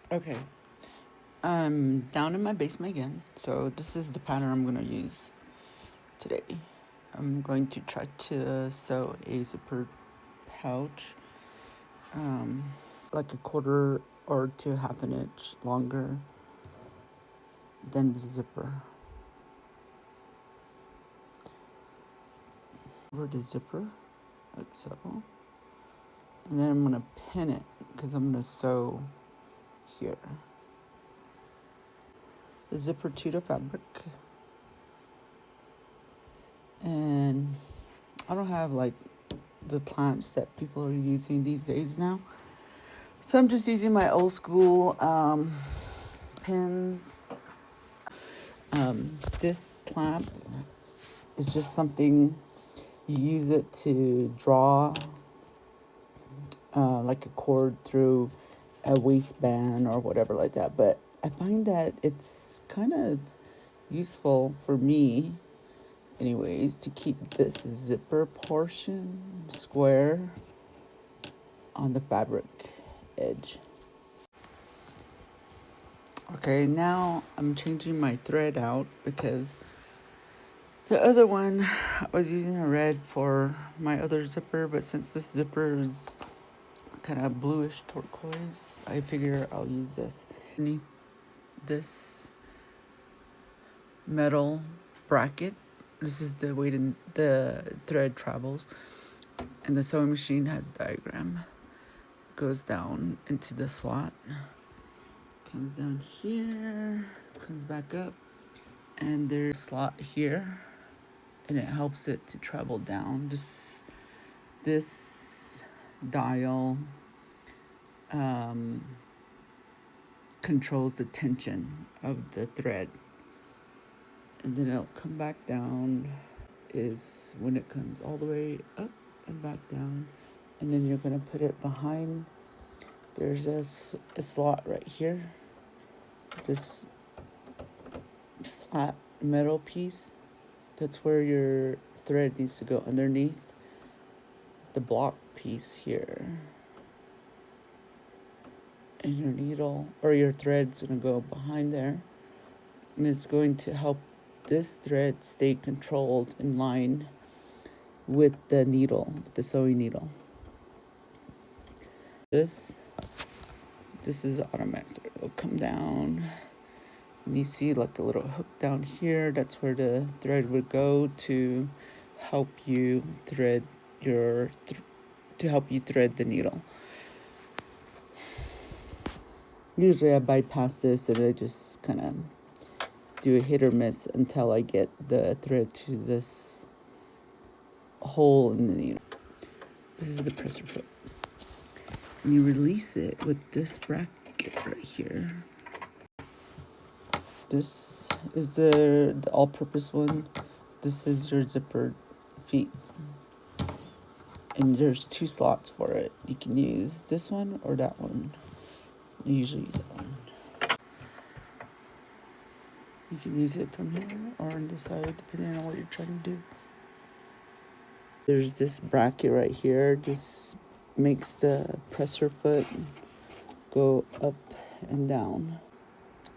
Okay, I'm down in my basement again, so this is the pattern I'm gonna use today. I'm going to try to sew a zipper pouch, like a quarter or to half an inch longer than the zipper. Over the zipper, like so. And then I'm gonna pin it because I'm gonna sew here. The zipper to the fabric. And I don't have like the clamps that people are using these days now. So I'm just using my old school pins. This clamp is just something you use it to draw like a cord through a waistband or whatever like that. But I find that it's kind of useful for me, anyways, to keep this zipper portion square on the fabric edge. Okay, now I'm changing my thread out because the other one I was using a red for my other zipper, but since this zipper is kind of bluish turquoise, I figure I'll use this. This metal bracket, this is the way the thread travels, and the sewing machine has a diagram. Goes down into the slot, comes down here, comes back up, and there's a slot here, and it helps it to travel down. This dial controls the tension of the thread, and then it'll come back down is when it comes all the way up and back down, and then you're going to put it behind. There's a slot right here, this flat metal piece. That's where your thread needs to go, underneath the block piece here. And your needle or your thread's going to go behind there, and it's going to help this thread stay controlled in line with the needle, the sewing needle. This is automatic. It'll come down, and you see like a little hook down here. That's where the thread would go to help you thread thread the needle. Usually I bypass this and I just kind of do a hit or miss until I get the thread to this hole in the needle. This is the presser foot. And you release it with this bracket right here. This is the all-purpose one. This is your zippered feet. And there's 2 slots for it. You can use this one or that one. I usually use that one. You can use it from here or on this side, depending on what you're trying to do. There's this bracket right here. This makes the presser foot go up and down.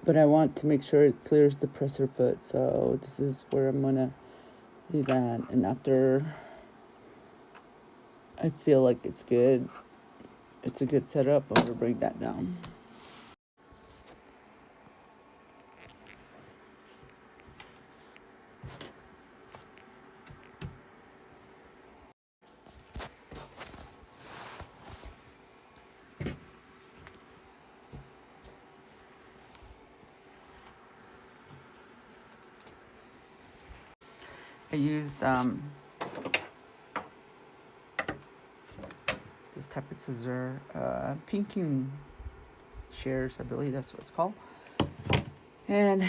But I want to make sure it clears the presser foot, so this is where I'm gonna do that. And after I feel like it's good, it's a good setup, I'm gonna bring that down. I used this type of scissor, pinking shears, I believe that's what it's called. And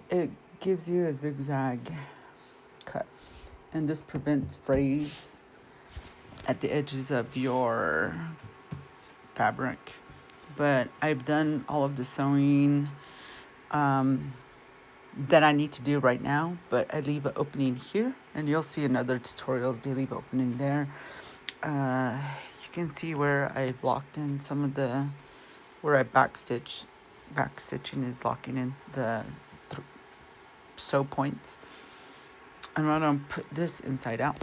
it gives you a zigzag cut. And this prevents frays at the edges of your fabric. But I've done all of the sewing that I need to do right now, but I leave an opening here, and you'll see another tutorial. They leave an opening there. You can see where I've locked in some of where I backstitch back stitching is locking in the sew points. And I'm gonna put this inside out.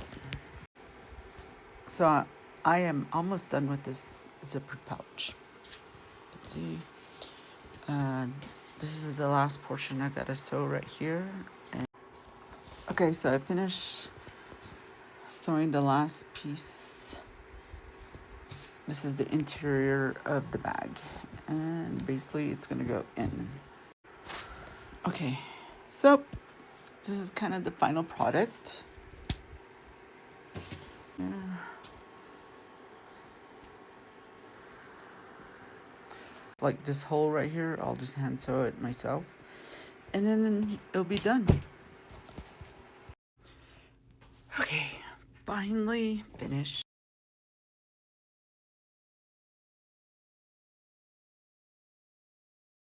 So I am almost done with this zippered pouch. Let's see. This is the last portion I gotta sew right here. And okay, so I finished sewing the last piece. This is the interior of the bag, and basically it's gonna go in. Okay, so this is kind of the final product. Yeah. Like this hole right here, I'll just hand sew it myself, and then it'll be done. Okay, finally finished.